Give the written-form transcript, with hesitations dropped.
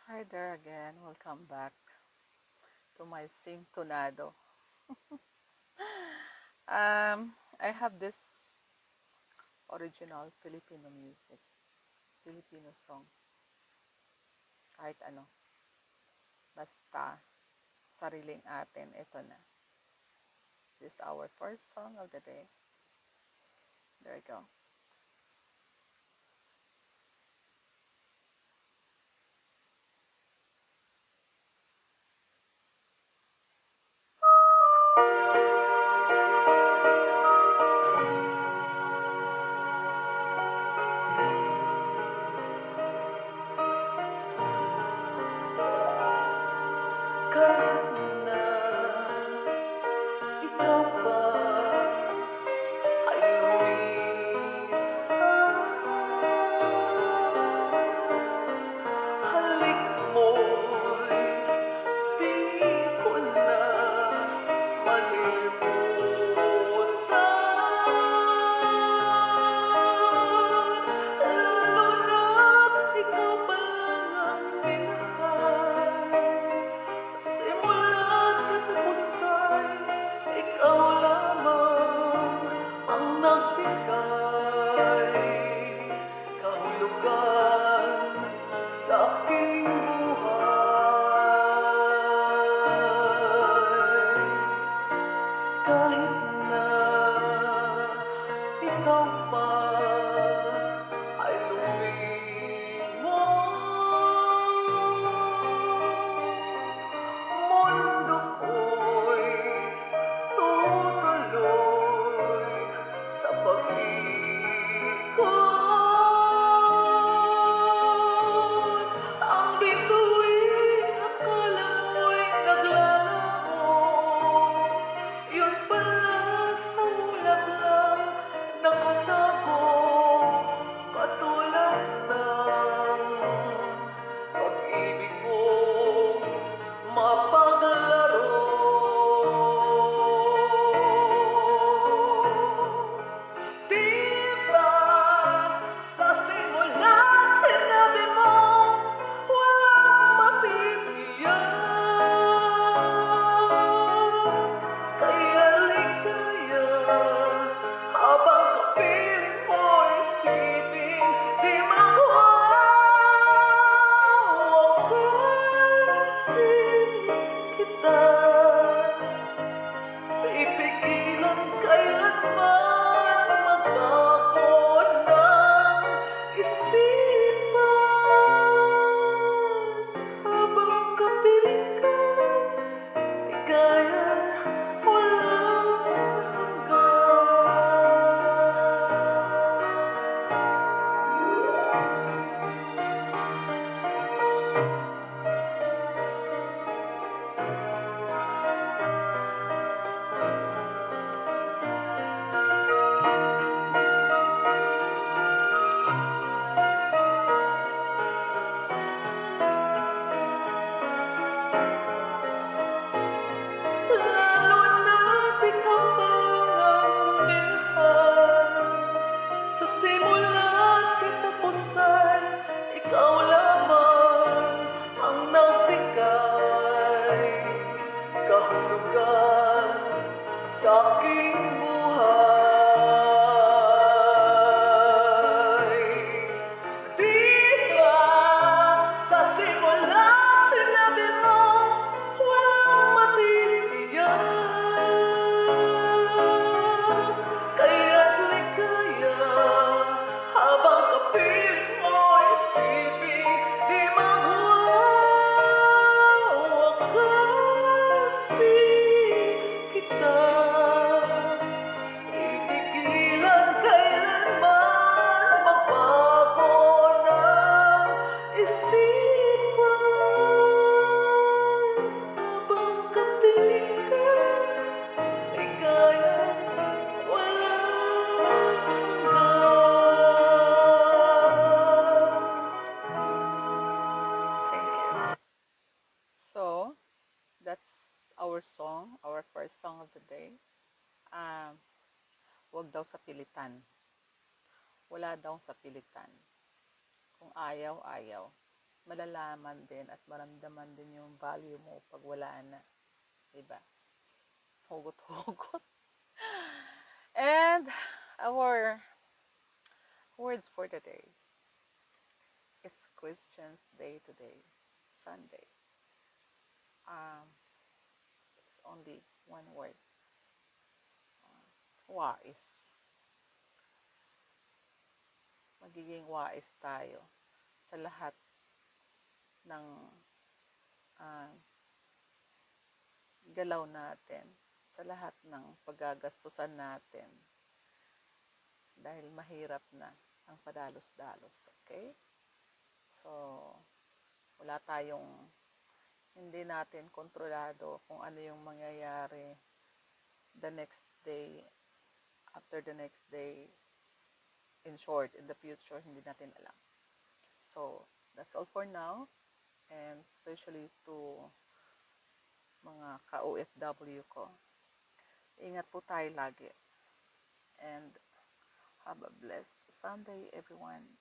Hi there again. Welcome back to my Sing Tonado. I have this original Filipino music, Filipino song, kahit ano. Basta, sariling atin, ito na. This is our first song of the day. There we go. Kahit na ikaw ba ay lumisan, halik mo'y di ko na malimutan. Lalo na't ikaw pa lang ang minahal. Sa simula't katapusan, ikaw lamang ang nagbigay kahulugan sa aking buhay. Kahit na ikaw pa ay lumimot, mundo ko'y tutuloy sa pag-ikot. Ang bituin akala mo'y naglalaho, yun pala sa ulap lang nakatago, katulad ng pag-ibig kong mapaglaro. Diba sa simula't sinabi mo walang mapipilian, kaya ligaya habang kapiling mo isipin, di mawawakas din kita. Pipigilan kailanman magbago ng isipan. Habang kapiling ka, ligaya walang lalo na't ikaw pa ang minahal. Sa simula't katapusan, ikaw lamang ang nagbigay kahulugan sa aking buhay. Diba sa simula't sinabi mo walang matitiyak, kaya't ligaya habang kapiling mo isipin, di mawawakas din kita. Pipigilan kailanman magbago ng isipan. Habang kapiling ka, ligaya walang hanggan. Thank you. So, that's our song, our first song of the day. Wag daw sa pilitan. Wala daw sa pilitan. Kung ayaw, ayaw. malalaman din at maramdaman din yung value mo pag wala na. Diba? Hugot-hugot. And our words for the day. It's Christian's Day today, Sunday. It's only one word. Wais. Magiging wais tayo sa lahat ng uh, galaw natin, sa lahat ng paggagastusan natin. Dahil mahirap na ang padalos-dalos. Okay? So, wala tayong, hindi natin kontrolado kung ano yung mangyayari the next day, after the next day, in short, in the future, hindi natin alam. So, that's all for now. And especially to mga ka-OFW ko. Ingat po tayo lagi. And have a blessed Sunday, everyone.